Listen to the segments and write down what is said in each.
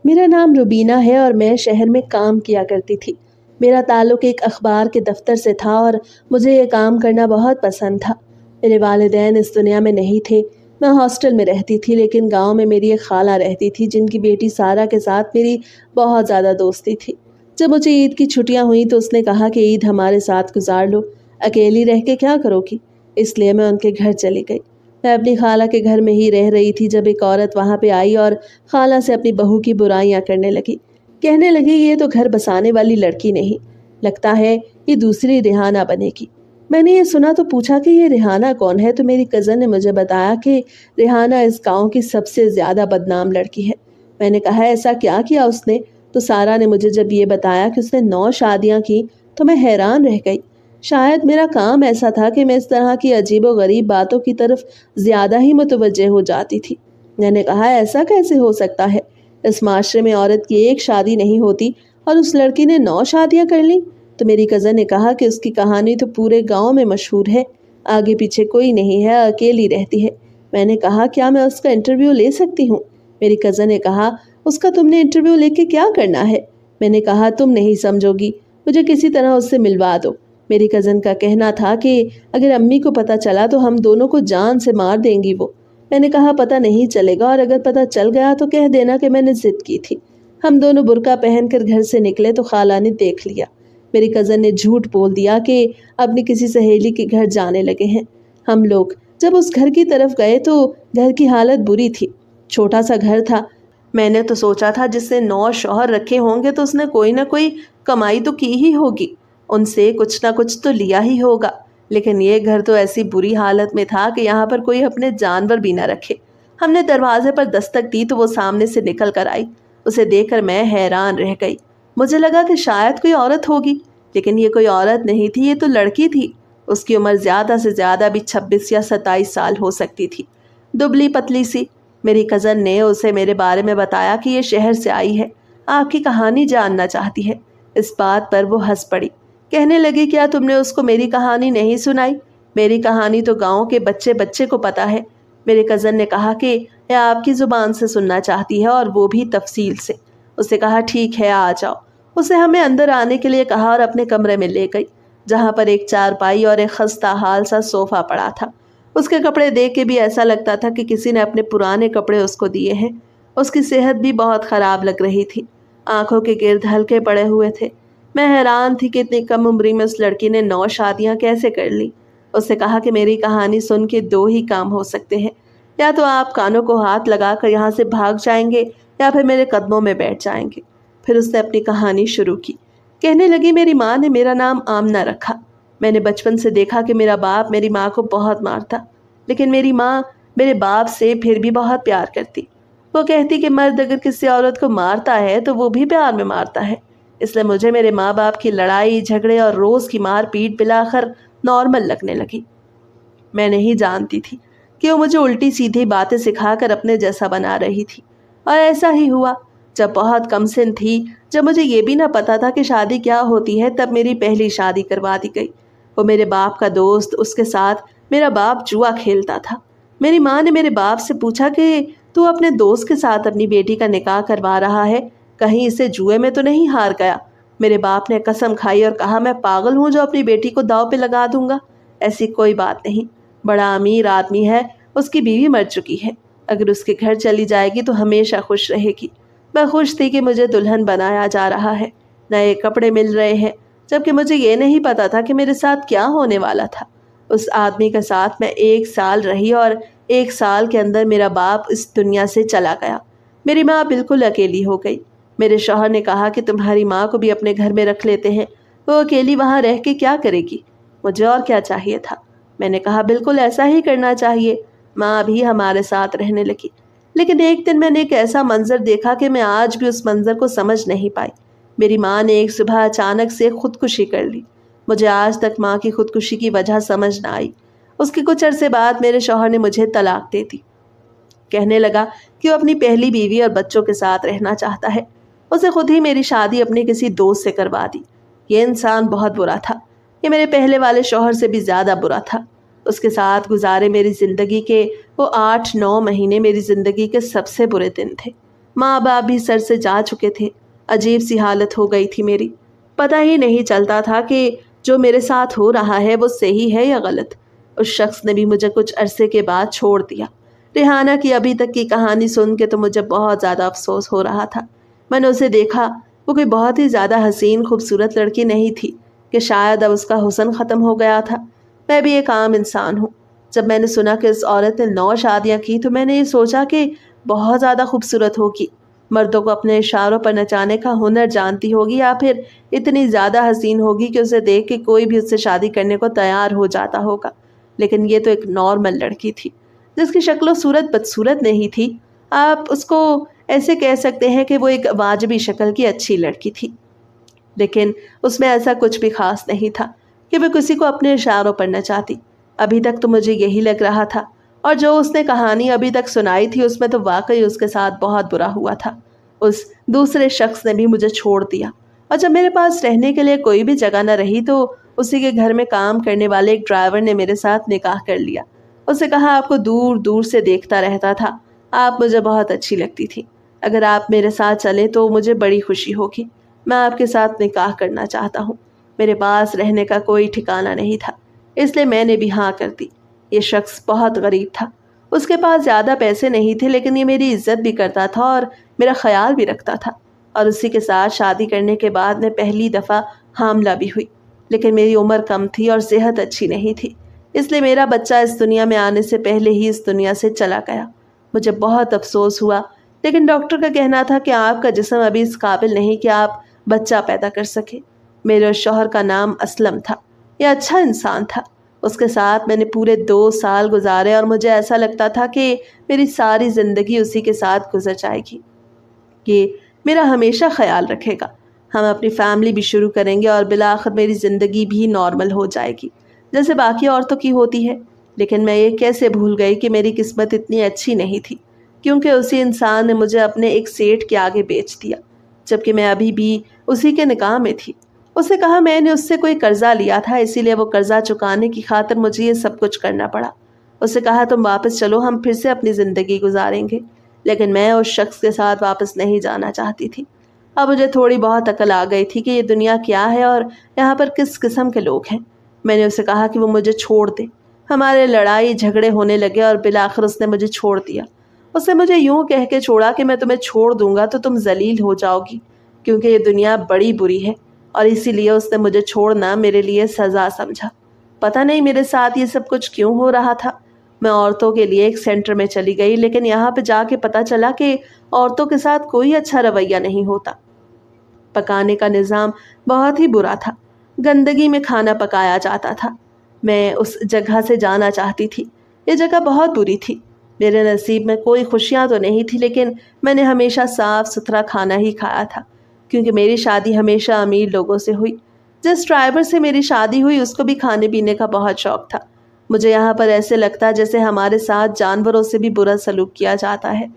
میرا نام روبینہ ہے اور میں شہر میں کام کیا کرتی تھی۔ میرا تعلق ایک اخبار کے دفتر سے تھا اور مجھے یہ کام کرنا بہت پسند تھا۔ میرے والدین اس دنیا میں نہیں تھے۔ میں ہاسٹل میں رہتی تھی، لیکن گاؤں میں میری ایک خالہ رہتی تھی جن کی بیٹی سارہ کے ساتھ میری بہت زیادہ دوستی تھی۔ جب مجھے عید کی چھٹیاں ہوئیں تو اس نے کہا کہ عید ہمارے ساتھ گزار لو، اکیلی رہ کے کیا کرو گی؟ اس لیے میں ان کے گھر چلی گئی۔ میں اپنی خالہ کے گھر میں ہی رہ رہی تھی جب ایک عورت وہاں پہ آئی اور خالہ سے اپنی بہو کی برائیاں کرنے لگی۔ کہنے لگی یہ تو گھر بسانے والی لڑکی نہیں، لگتا ہے یہ دوسری ریحانہ بنے گی۔ میں نے یہ سنا تو پوچھا کہ یہ ریحانہ کون ہے، تو میری کزن نے مجھے بتایا کہ ریحانہ اس گاؤں کی سب سے زیادہ بدنام لڑکی ہے۔ میں نے کہا ایسا کیا کیا اس نے؟ تو سارا نے مجھے جب یہ بتایا کہ اس نے 9 شادیاں کی تو میں حیران رہ گئی۔ شاید میرا کام ایسا تھا کہ میں اس طرح کی عجیب و غریب باتوں کی طرف زیادہ ہی متوجہ ہو جاتی تھی۔ میں نے کہا ایسا کیسے ہو سکتا ہے؟ اس معاشرے میں عورت کی ایک شادی نہیں ہوتی اور اس لڑکی نے 9 شادیاں کر لیں؟ تو میری کزن نے کہا کہ اس کی کہانی تو پورے گاؤں میں مشہور ہے، آگے پیچھے کوئی نہیں ہے، اکیلی رہتی ہے۔ میں نے کہا کیا میں اس کا انٹرویو لے سکتی ہوں؟ میری کزن نے کہا اس کا تم نے انٹرویو لے کے کیا کرنا ہے؟ میں نے کہا تم نہیں سمجھو گی، مجھے کسی طرح اس سے ملوا دو۔ میری کزن کا کہنا تھا کہ اگر امی کو پتہ چلا تو ہم دونوں کو جان سے مار دیں گی وہ۔ میں نے کہا پتہ نہیں چلے گا، اور اگر پتہ چل گیا تو کہہ دینا کہ میں نے ضد کی تھی۔ ہم دونوں برقع پہن کر گھر سے نکلے تو خالہ نے دیکھ لیا۔ میری کزن نے جھوٹ بول دیا کہ اپنی کسی سہیلی کے گھر جانے لگے ہیں۔ ہم لوگ جب اس گھر کی طرف گئے تو گھر کی حالت بری تھی، چھوٹا سا گھر تھا۔ میں نے تو سوچا تھا جس نے 9 شوہر رکھے ہوں گے تو اس نے کوئی نہ کوئی کمائی تو کی ہی ہوگی، ان سے کچھ نہ کچھ تو لیا ہی ہوگا، لیکن یہ گھر تو ایسی بری حالت میں تھا کہ یہاں پر کوئی اپنے جانور بھی نہ رکھے۔ ہم نے دروازے پر دستک دی تو وہ سامنے سے نکل کر آئی۔ اسے دیکھ کر میں حیران رہ گئی۔ مجھے لگا کہ شاید کوئی عورت ہوگی، لیکن یہ کوئی عورت نہیں تھی، یہ تو لڑکی تھی۔ اس کی عمر زیادہ سے زیادہ بھی 26 یا 27 سال ہو سکتی تھی، دبلی پتلی سی۔ میری کزن نے اسے میرے بارے میں بتایا کہ یہ شہر سے آئی ہے، آپ کی کہانی جاننا چاہتی ہے۔ اس بات پر وہ ہنس پڑی، کہنے لگی کیا تم نے اس کو میری کہانی نہیں سنائی؟ میری کہانی تو گاؤں کے بچے بچے کو پتا ہے۔ میرے کزن نے کہا کہ یہ آپ کی زبان سے سننا چاہتی ہے، اور وہ بھی تفصیل سے۔ اسے کہا ٹھیک ہے آ جاؤ۔ اسے ہمیں اندر آنے کے لیے کہا اور اپنے کمرے میں لے گئی، جہاں پر ایک چارپائی اور ایک خستہ حال سا صوفہ پڑا تھا۔ اس کے کپڑے دیکھ کے بھی ایسا لگتا تھا کہ کسی نے اپنے پرانے کپڑے اس کو دیے ہیں۔ اس کی صحت بھی بہت خراب لگ رہی تھی، آنکھوں کے گرد ہلکے پڑے ہوئے تھے۔ میں حیران تھی کہ اتنی کم عمری میں اس لڑکی نے 9 شادیاں کیسے کر لی۔ اس نے کہا کہ میری کہانی سن کے 2 ہی کام ہو سکتے ہیں، یا تو آپ کانوں کو ہاتھ لگا کر یہاں سے بھاگ جائیں گے یا پھر میرے قدموں میں بیٹھ جائیں گے۔ پھر اس نے اپنی کہانی شروع کی، کہنے لگی میری ماں نے میرا نام آمنہ رکھا۔ میں نے بچپن سے دیکھا کہ میرا باپ میری ماں کو بہت مارتا، لیکن میری ماں میرے باپ سے پھر بھی بہت پیار کرتی۔ وہ کہتی کہ مرد اگر کسی عورت کو مارتا ہے تو وہ بھی پیار میں مارتا ہے، اس لیے مجھے میرے ماں باپ کی لڑائی جھگڑے اور روز کی مار پیٹ بالآخر نارمل لگنے لگی۔ میں نہیں جانتی تھی کہ وہ مجھے الٹی سیدھی باتیں سکھا کر اپنے جیسا بنا رہی تھی، اور ایسا ہی ہوا۔ جب بہت کم سن تھی، جب مجھے یہ بھی نہ پتا تھا کہ شادی کیا ہوتی ہے، تب میری پہلی شادی کروا دی گئی۔ وہ میرے باپ کا دوست، اس کے ساتھ میرا باپ جوا کھیلتا تھا۔ میری ماں نے میرے باپ سے پوچھا کہ تو اپنے دوست کے ساتھ اپنی بیٹی کا نکاح کروا رہا ہے، کہیں اسے جوئے میں تو نہیں ہار گیا؟ میرے باپ نے قسم کھائی اور کہا میں پاگل ہوں جو اپنی بیٹی کو داؤ پہ لگا دوں گا، ایسی کوئی بات نہیں۔ بڑا امیر آدمی ہے، اس کی بیوی مر چکی ہے، اگر اس کے گھر چلی جائے گی تو ہمیشہ خوش رہے گی۔ میں خوش تھی کہ مجھے دلہن بنایا جا رہا ہے، نئے کپڑے مل رہے ہیں، جبکہ مجھے یہ نہیں پتا تھا کہ میرے ساتھ کیا ہونے والا تھا۔ اس آدمی کے ساتھ میں 1 سال رہی، اور 1 سال کے اندر میرا باپ اس دنیا سے چلا گیا۔ میری ماں بالکل اکیلی ہو گئی۔ میرے شوہر نے کہا کہ تمہاری ماں کو بھی اپنے گھر میں رکھ لیتے ہیں، وہ اکیلی وہاں رہ کے کیا کرے گی؟ مجھے اور کیا چاہیے تھا؟ میں نے کہا بالکل ایسا ہی کرنا چاہیے۔ ماں بھی ہمارے ساتھ رہنے لگی، لیکن ایک دن میں نے ایک ایسا منظر دیکھا کہ میں آج بھی اس منظر کو سمجھ نہیں پائی۔ میری ماں نے ایک صبح اچانک سے خودکشی کر لی۔ مجھے آج تک ماں کی خودکشی کی وجہ سمجھ نہ آئی۔ اس کے کچھ عرصے بعد میرے شوہر نے مجھے طلاق دے دی، کہنے لگا کہ وہ اپنی پہلی بیوی اور بچوں کے ساتھ رہنا چاہتا ہے۔ اسے خود ہی میری شادی اپنے کسی دوست سے کروا دی۔ یہ انسان بہت برا تھا، یہ میرے پہلے والے شوہر سے بھی زیادہ برا تھا۔ اس کے ساتھ گزارے میری زندگی کے وہ 8-9 مہینے میری زندگی کے سب سے برے دن تھے۔ माँ बाप भी सर से जा चुके थे। अजीब सी हालत हो गई थी मेरी। पता ही नहीं चलता था कि जो मेरे साथ हो रहा है वो सही है या गलत। उस शख्स ने भी मुझे कुछ अरसे के बाद छोड़ दिया। रिहाना की अभी तक की कहानी सुन के तो मुझे बहुत ज़्यादा अफसोस हो रहा था। मैंने उसे देखा, वो कोई बहुत ही ज़्यादा हसीन खूबसूरत लड़की नहीं थी कि शायद अब उसका हुस्न ख़त्म हो गया था। मैं भी एक आम इंसान हूँ। जब मैंने सुना कि इस औरत ने 9 शादियाँ की तो मैंने ये सोचा कि बहुत ज़्यादा खूबसूरत होगी, मर्दों को अपने इशारों पर नचाने का हुनर जानती होगी, या फिर इतनी ज़्यादा हसीन होगी कि उसे देख के कोई भी उससे शादी करने को तैयार हो जाता होगा। लेकिन ये तो एक नॉर्मल लड़की थी जिसकी शक्ल सूरत बदसूरत नहीं थी। आप उसको ऐसे कह सकते हैं कि वो एक वाजिबी शक्ल की अच्छी लड़की थी, लेकिन उसमें ऐसा कुछ भी खास नहीं था कि वो किसी को अपने इशारों पर नचाती। अभी तक तो मुझे यही लग रहा था, और जो उसने कहानी अभी तक सुनाई थी उसमें तो वाकई उसके साथ बहुत बुरा हुआ था। उस दूसरे शख्स ने भी मुझे छोड़ दिया, और जब मेरे पास रहने के लिए कोई भी जगह न रही तो उसी के घर में काम करने वाले एक ड्राइवर ने मेरे साथ निकाह कर लिया। उसे कहा, आपको दूर दूर से देखता रहता था, आप मुझे बहुत अच्छी लगती थी। अगर आप मेरे साथ चले तो मुझे बड़ी खुशी होगी। मैं आपके साथ निकाह करना चाहता हूँ। मेरे पास रहने का कोई ठिकाना नहीं था, इसलिए मैंने भी हाँ कर दी। ये शख्स बहुत गरीब था, उसके पास ज़्यादा पैसे नहीं थे, लेकिन ये मेरी इज्जत भी करता था और मेरा ख्याल भी रखता था। और उसी के साथ शादी करने के बाद मैं पहली दफ़ा हामला भी हुई, लेकिन मेरी उम्र कम थी और सेहत अच्छी नहीं थी, इसलिए मेरा बच्चा इस दुनिया में आने से पहले ही इस दुनिया से चला गया। मुझे बहुत अफसोस हुआ, लेकिन डॉक्टर का कहना था कि आपका जिस्म अभी इस काबिल नहीं कि आप बच्चा पैदा कर सके। मेरे शौहर का नाम असलम था। यह अच्छा इंसान था। उसके साथ मैंने पूरे 2 साल गुजारे और मुझे ऐसा लगता था कि मेरी सारी ज़िंदगी उसी के साथ गुजर जाएगी, कि मेरा हमेशा ख्याल रखेगा। हम अपनी फैमिली भी शुरू करेंगे और बिलाखिर मेरी ज़िंदगी भी नॉर्मल हो जाएगी जैसे बाकी औरतों की होती है। लेकिन मैं ये कैसे भूल गई कि मेरी किस्मत इतनी अच्छी नहीं थी, क्योंकि उसी इंसान ने मुझे अपने एक सेठ के आगे बेच दिया, जबकि मैं अभी भी उसी के निकाह में थी। उसने कहा मैंने उससे कोई कर्जा लिया था, इसीलिए वो कर्जा चुकाने की खातिर मुझे ये सब कुछ करना पड़ा। उसने कहा तुम वापस चलो, हम फिर से अपनी ज़िंदगी गुजारेंगे। लेकिन मैं उस शख्स के साथ वापस नहीं जाना चाहती थी। अब मुझे थोड़ी बहुत अकल आ गई थी कि ये दुनिया क्या है और यहाँ पर किस किस्म के लोग हैं। मैंने उसे कहा कि वो मुझे छोड़ दे। हमारे लड़ाई झगड़े होने लगे और बिलाखिर उसने मुझे छोड़ दिया। उसने मुझे यूं कह के छोड़ा कि मैं तुम्हें छोड़ दूंगा तो तुम जलील हो जाओगी, क्योंकि ये दुनिया बड़ी बुरी है, और इसीलिए उसने मुझे छोड़ना मेरे लिए सज़ा समझा। पता नहीं मेरे साथ ये सब कुछ क्यों हो रहा था। मैं औरतों के लिए एक सेंटर में चली गई, लेकिन यहाँ पे जाके पता चला कि औरतों के साथ कोई अच्छा रवैया नहीं होता। पकाने का निज़ाम बहुत ही बुरा था। गंदगी में खाना पकाया जाता था। मैं उस जगह से जाना चाहती थी। ये जगह बहुत बुरी थी। मेरे नसीब में कोई खुशियाँ तो नहीं थी, लेकिन मैंने हमेशा साफ सुथरा खाना ही खाया था, क्योंकि मेरी शादी हमेशा अमीर लोगों से हुई। जिस ड्राइवर से मेरी शादी हुई उसको भी खाने पीने का बहुत शौक था। मुझे यहाँ पर ऐसे लगता जैसे हमारे साथ जानवरों से भी बुरा सलूक किया जाता है,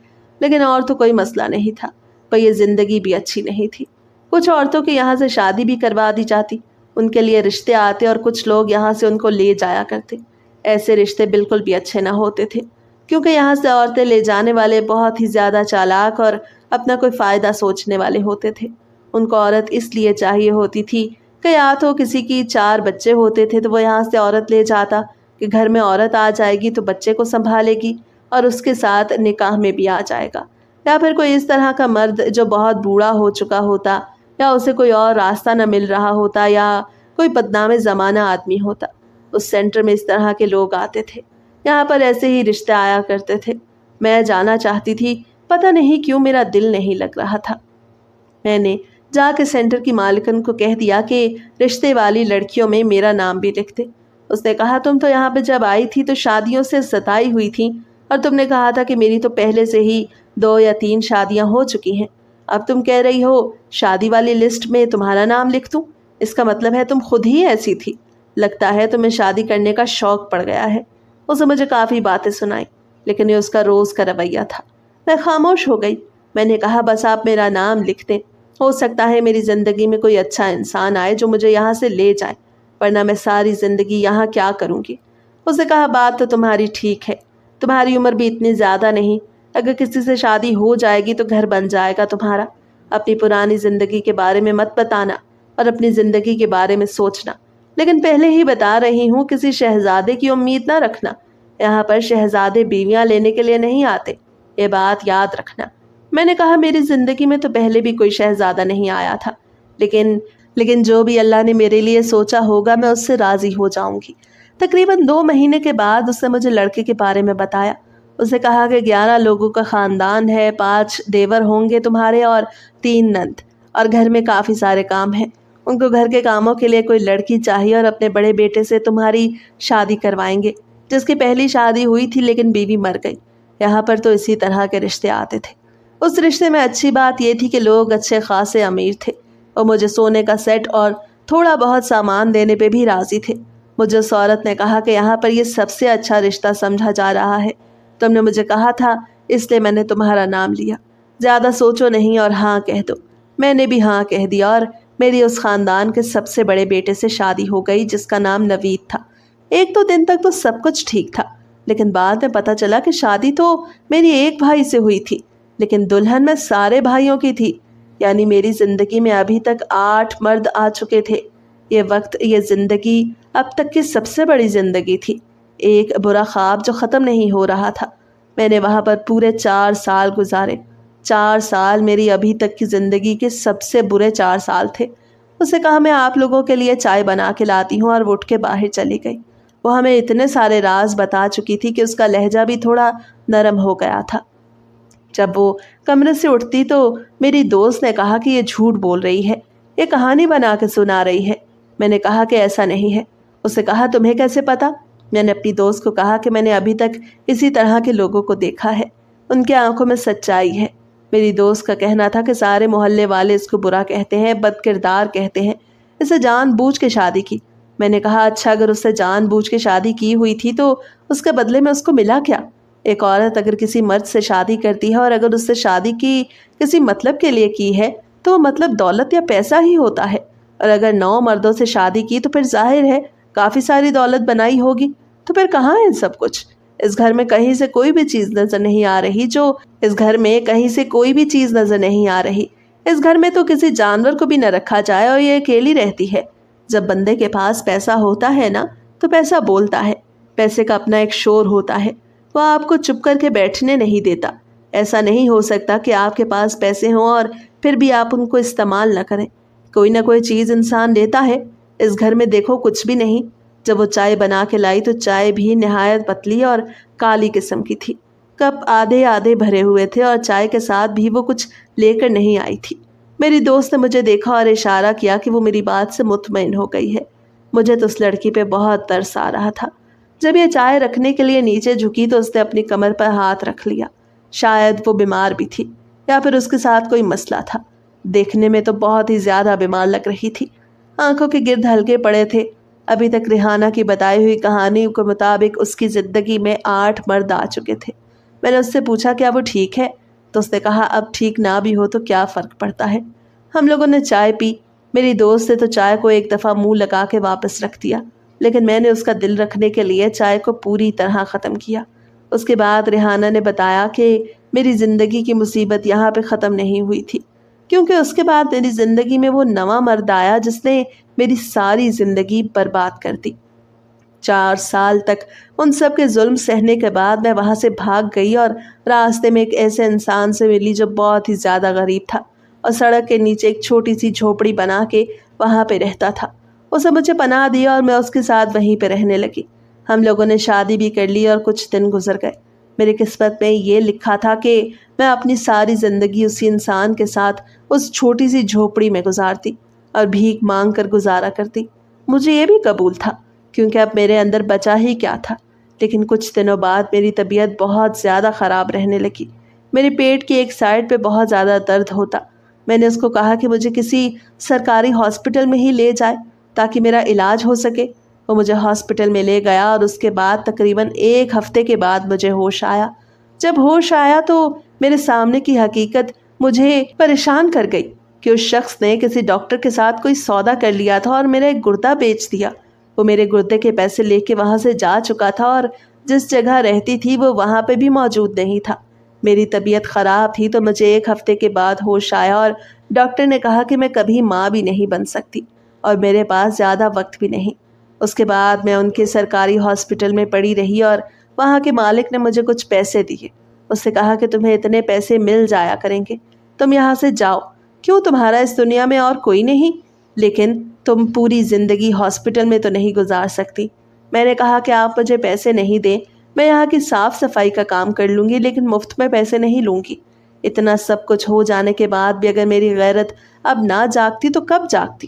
लेकिन और तो कोई मसला नहीं था, पर यह ज़िंदगी भी अच्छी नहीं थी। कुछ औरतों के यहाँ से शादी भी करवा दी जाती, उनके लिए रिश्ते आते और कुछ लोग यहाँ से उनको ले जाया करते। ऐसे रिश्ते बिल्कुल भी अच्छे ना होते थे, क्योंकि यहाँ से औरतें ले जाने वाले बहुत ही ज़्यादा चालाक और अपना कोई फ़ायदा सोचने वाले होते थे। उनको औरत इसलिए चाहिए होती थी कि या तो किसी की 4 बच्चे होते थे तो वो यहाँ से औरत ले जाता कि घर में औरत आ जाएगी तो बच्चे को संभालेगी और उसके साथ निकाह में भी आ जाएगा, या फिर कोई इस तरह का मर्द जो बहुत बूढ़ा हो चुका होता, या उसे कोई और रास्ता न मिल रहा होता, या कोई बदनाम ज़माना आदमी होता। उस सेंटर में इस तरह के लोग आते थे। यहाँ पर ऐसे ही रिश्ते आया करते थे। मैं जाना चाहती थी, पता नहीं क्यों मेरा दिल नहीं लग रहा था। मैंने जाके सेंटर की मालिकन को कह दिया कि रिश्ते वाली लड़कियों में मेरा नाम भी लिख दे। उसने कहा तुम तो यहाँ पे जब आई थी तो शादियों से सताई हुई थी, और तुमने कहा था कि मेरी तो पहले से ही 2 या 3 शादियाँ हो चुकी हैं। अब तुम कह रही हो शादी वाली लिस्ट में तुम्हारा नाम लिख दूँ? इसका मतलब है तुम खुद ही ऐसी थी। लगता है तुम्हें शादी करने का शौक पड़ गया है। उसे मुझे काफ़ी बातें सुनाई, लेकिन ये उसका रोज़ का रवैया था। मैं खामोश हो गई। मैंने कहा बस आप मेरा नाम लिख दें, हो सकता है मेरी ज़िंदगी में कोई अच्छा इंसान आए जो मुझे यहाँ से ले जाए, वरना मैं सारी ज़िंदगी यहाँ क्या करूँगी। उसने कहा बात तो तुम्हारी ठीक है, तुम्हारी उम्र भी इतनी ज़्यादा नहीं, अगर किसी से शादी हो जाएगी तो घर बन जाएगा तुम्हारा। अपनी पुरानी जिंदगी के बारे में मत बताना और अपनी जिंदगी के बारे में सोचना। लेकिन पहले ही बता रही हूँ, किसी शहजादे की उम्मीद ना रखना। यहाँ पर शहजादे बीवियां लेने के लिए नहीं आते, ये बात याद रखना। मैंने कहा, मेरी जिंदगी में तो पहले भी कोई शहजादा नहीं आया था, लेकिन जो भी अल्लाह ने मेरे लिए सोचा होगा मैं उससे राजी हो जाऊंगी। तकरीबन 2 महीने के बाद उसने मुझे लड़के के बारे में बताया। उसे कहा कि 11 लोगों का खानदान है, 5 देवर होंगे तुम्हारे और 3 नंद, और घर में काफी सारे काम हैं। उनको घर के कामों के लिए कोई लड़की चाहिए और अपने बड़े बेटे से तुम्हारी शादी करवाएंगे, जिसकी पहली शादी हुई थी लेकिन बीवी मर गई। यहाँ पर तो इसी तरह के रिश्ते आते थे। उस रिश्ते में अच्छी बात यह थी कि लोग अच्छे खासे अमीर थे और मुझे सोने का सेट और थोड़ा बहुत सामान देने पे भी राजी थे। मुझे उस औरत ने कहा कि यहाँ पर यह सबसे अच्छा रिश्ता समझा जा रहा है। तुमने मुझे कहा था, इसलिए मैंने तुम्हारा नाम लिया। ज्यादा सोचो नहीं और हाँ कह दो। मैंने भी हाँ कह दिया और मेरी उस खानदान के सबसे बड़े बेटे से शादी हो गई, जिसका नाम नवीद था। 1-2 दिन तक तो सब कुछ ठीक था, लेकिन बाद में पता चला कि शादी तो मेरी एक भाई से हुई थी, लेकिन दुल्हन में सारे भाइयों की थी। यानी मेरी जिंदगी में अभी तक 8 मर्द आ चुके थे। ये वक्त, ये जिंदगी अब तक की सबसे बड़ी जिंदगी थी। एक बुरा ख्वाब जो ख़त्म नहीं हो रहा था। मैंने वहाँ पर पूरे 4 साल गुजारे। 4 साल मेरी अभी तक की ज़िंदगी के सबसे बुरे 4 साल थे। उसे कहा, मैं आप लोगों के लिए चाय बना के लाती हूँ, और वो उठ के बाहर चली गई। वो हमें इतने सारे राज बता चुकी थी कि उसका लहजा भी थोड़ा नरम हो गया था। जब वो कमरे से उठती तो मेरी दोस्त ने कहा कि ये झूठ बोल रही है, ये कहानी बना के सुना रही है। मैंने कहा कि ऐसा नहीं है। उसे कहा, तुम्हें कैसे पता? मैंने अपनी दोस्त को कहा कि मैंने अभी तक इसी तरह के लोगों को देखा है, उनके आंखों में सच्चाई है। मेरी दोस्त का कहना था कि सारे मोहल्ले वाले इसको बुरा कहते हैं, बदकिरदार कहते हैं, इसे जानबूझ के शादी की। मैंने कहा, अच्छा अगर उससे जानबूझ के शादी की हुई थी तो उसके बदले में उसको मिला क्या? एक औरत अगर किसी मर्द से शादी करती है और अगर उससे शादी की किसी मतलब के लिए की है तो वो मतलब दौलत या पैसा ही होता है। और अगर 9 मर्दों से शादी की तो फिर जाहिर है काफी सारी दौलत बनाई होगी। तो फिर कहाँ है सब कुछ? इस घर में कहीं से कोई भी चीज नजर नहीं आ रही इस घर में तो किसी जानवर को भी न रखा जाए और ये अकेली रहती है। जब बंदे के पास पैसा होता है ना, तो पैसा बोलता है। पैसे का अपना एक शोर होता है, वो आपको चुप करके बैठने नहीं देता। ऐसा नहीं हो सकता कि आपके पास पैसे हों और फिर भी आप उनको इस्तेमाल न करें। कोई ना कोई चीज इंसान लेता है। इस घर में देखो कुछ भी नहीं। जब वो चाय बना के लाई तो चाय भी निहायत पतली और काली किस्म की थी। कप आधे आधे भरे हुए थे और चाय के साथ भी वो कुछ लेकर नहीं आई थी। मेरी दोस्त ने मुझे देखा और इशारा किया कि वो मेरी बात से मुतमईन हो गई है। मुझे तो उस लड़की पे बहुत तरस आ रहा था। जब ये चाय रखने के लिए नीचे झुकी तो उसने अपनी कमर पर हाथ रख लिया। शायद वो बीमार भी थी या फिर उसके साथ कोई मसला था। देखने में तो बहुत ही ज्यादा बीमार लग रही थी। आंखों के गिर्द हल्के पड़े थे। अभी तक रिहाना की बताई हुई कहानी के मुताबिक उसकी जिंदगी में 8 मर्द आ चुके थे। मैंने उससे पूछा, क्या वो ठीक है? तो उसने कहा, अब ठीक ना भी हो तो क्या फर्क पड़ता है। हम लोगों ने चाय पी। मेरी दोस्त ने तो चाय को एक दफा मुंह लगा के वापस रख दिया, लेकिन मैंने उसका दिल रखने के लिए चाय को पूरी तरह खत्म किया। उसके बाद रिहाना ने बताया कि मेरी जिंदगी की मुसीबत यहाँ पे खत्म नहीं हुई थी, क्योंकि उसके बाद मेरी जिंदगी में वो नवा मर्द आया जिसने मेरी सारी जिंदगी बर्बाद कर दी। 4 साल तक उन सब के जुल्म सहने के बाद मैं वहां से भाग गई और रास्ते में एक ऐसे इंसान से मिली जो बहुत ही ज्यादा गरीब था और सड़क के नीचे एक छोटी सी झोपड़ी बना के वहां पे रहता था। उसे मुझे पनाह दिया और मैं उसके साथ वहीं पे रहने लगी। हम लोगों ने शादी भी कर ली और कुछ दिन गुजर गए। मेरी किस्मत में ये लिखा था कि मैं अपनी सारी जिंदगी उसी इंसान के साथ उस छोटी सी झोपड़ी में गुजारती और भीख मांग कर गुजारा करती। मुझे ये भी कबूल था, क्योंकि अब मेरे अंदर बचा ही क्या था। लेकिन कुछ दिनों बाद मेरी तबीयत बहुत ज़्यादा ख़राब रहने लगी। मेरे पेट की एक साइड पे बहुत ज़्यादा दर्द होता। मैंने उसको कहा कि मुझे किसी सरकारी हॉस्पिटल में ही ले जाए ताकि मेरा इलाज हो सके। वो मुझे हॉस्पिटल में ले गया और उसके बाद तकरीबन 1 हफ्ते के बाद मुझे होश आया। जब होश आया तो मेरे सामने की हकीकत मुझे परेशान कर गई कि उस शख्स ने किसी डॉक्टर के साथ कोई सौदा कर लिया था और मेरा एक गुर्दा बेच दिया। वो मेरे गुर्दे के पैसे लेके वहां से जा चुका था और जिस जगह रहती थी वो वहां पे भी मौजूद नहीं था। میری طبیعت خراب تھی تو مجھے 1 ہفتے کے بعد ہوش آیا اور ڈاکٹر نے کہا کہ میں کبھی ماں بھی نہیں بن سکتی اور میرے پاس زیادہ وقت بھی نہیں۔ اس کے بعد میں ان کے سرکاری ہاسپٹل میں پڑی رہی اور وہاں کے مالک نے مجھے کچھ پیسے دیے۔ اس نے کہا کہ تمہیں اتنے پیسے مل جایا کریں گے، تم یہاں سے جاؤ، کیوں تمہارا اس دنیا میں اور کوئی نہیں؟ لیکن تم پوری زندگی ہاسپٹل میں تو نہیں گزار سکتی۔ میں نے کہا کہ آپ مجھے پیسے نہیں دیں، میں یہاں کی صاف صفائی کا کام کر لوں گی، لیکن مفت میں پیسے نہیں لوں گی۔ اتنا سب کچھ ہو جانے کے بعد بھی اگر میری غیرت اب نہ جاگتی تو کب جاگتی؟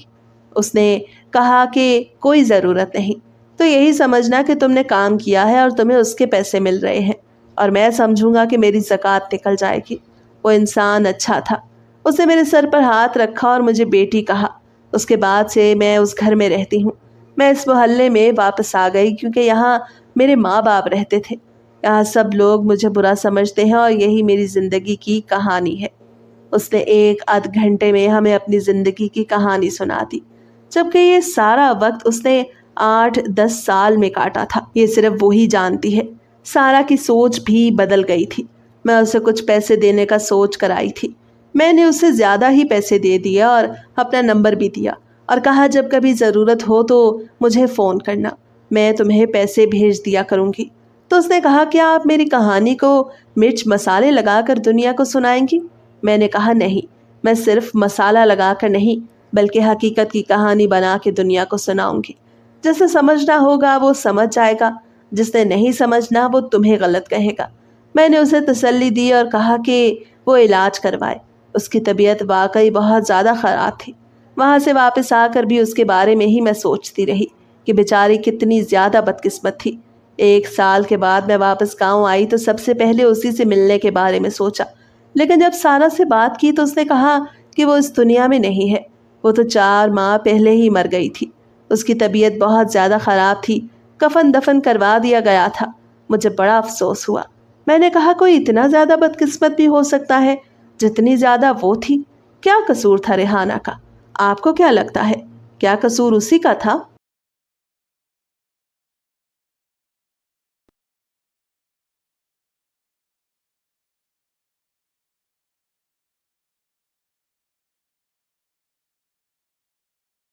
اس نے کہا کہ کوئی ضرورت نہیں، تو یہی سمجھنا کہ تم نے کام کیا ہے اور تمہیں اس کے پیسے مل رہے ہیں، اور میں سمجھوں گا کہ میری زکوٰۃ نکل جائے گی۔ وہ انسان اچھا تھا۔ اس نے میرے سر پر ہاتھ رکھا اور مجھے بیٹی کہا۔ اس کے بعد سے میں اس گھر میں رہتی ہوں۔ میں اس محلے میں واپس آ گئی کیونکہ یہاں میرے ماں باپ رہتے تھے۔ یہاں سب لوگ مجھے برا سمجھتے ہیں اور یہی میری زندگی کی کہانی ہے۔ اس نے 1 گھنٹے میں ہمیں اپنی زندگی کی کہانی سنا دی، جبکہ یہ سارا وقت اس نے 8-10 سال میں کاٹا تھا۔ یہ صرف وہی جانتی ہے۔ سارا کی سوچ بھی بدل گئی تھی۔ میں اسے کچھ پیسے دینے کا سوچ کر آئی تھی۔ میں نے اسے زیادہ ہی پیسے دے دیے اور اپنا نمبر بھی دیا اور کہا جب کبھی ضرورت ہو تو مجھے فون کرنا، میں تمہیں پیسے بھیج دیا کروں گی۔ تو اس نے کہا کیا آپ میری کہانی کو مرچ مسالے لگا کر دنیا کو سنائیں گی؟ میں نے کہا نہیں، میں صرف مسالہ لگا کر نہیں بلکہ حقیقت کی کہانی بنا کے دنیا کو سناؤں گی۔ جسے سمجھنا ہوگا وہ سمجھ جائے گا، جس نے نہیں سمجھنا وہ تمہیں غلط کہے گا۔ میں نے اسے تسلی دی اور کہا کہ وہ علاج کروائے۔ اس کی طبیعت واقعی بہت زیادہ خراب تھی۔ وہاں سے واپس آ کر بھی اس کے بارے میں ہی میں سوچتی رہی کہ بیچاری کتنی زیادہ بدقسمت تھی۔ 1 سال کے بعد میں واپس گاؤں آئی تو سب سے پہلے اسی سے ملنے کے بارے میں سوچا، لیکن جب سارا سے بات کی تو اس نے کہا کہ وہ اس دنیا میں نہیں ہے، وہ تو 4 ماہ پہلے ہی مر گئی تھی۔ اس کی طبیعت بہت زیادہ خراب تھی، کفن دفن کروا دیا گیا تھا۔ مجھے بڑا افسوس ہوا۔ میں نے کہا کوئی اتنا زیادہ بدقسمت بھی ہو سکتا ہے جتنی زیادہ وہ تھی؟ کیا قصور تھا ریحانہ کا؟ آپ کو کیا لگتا ہے، کیا قصور اسی کا تھا؟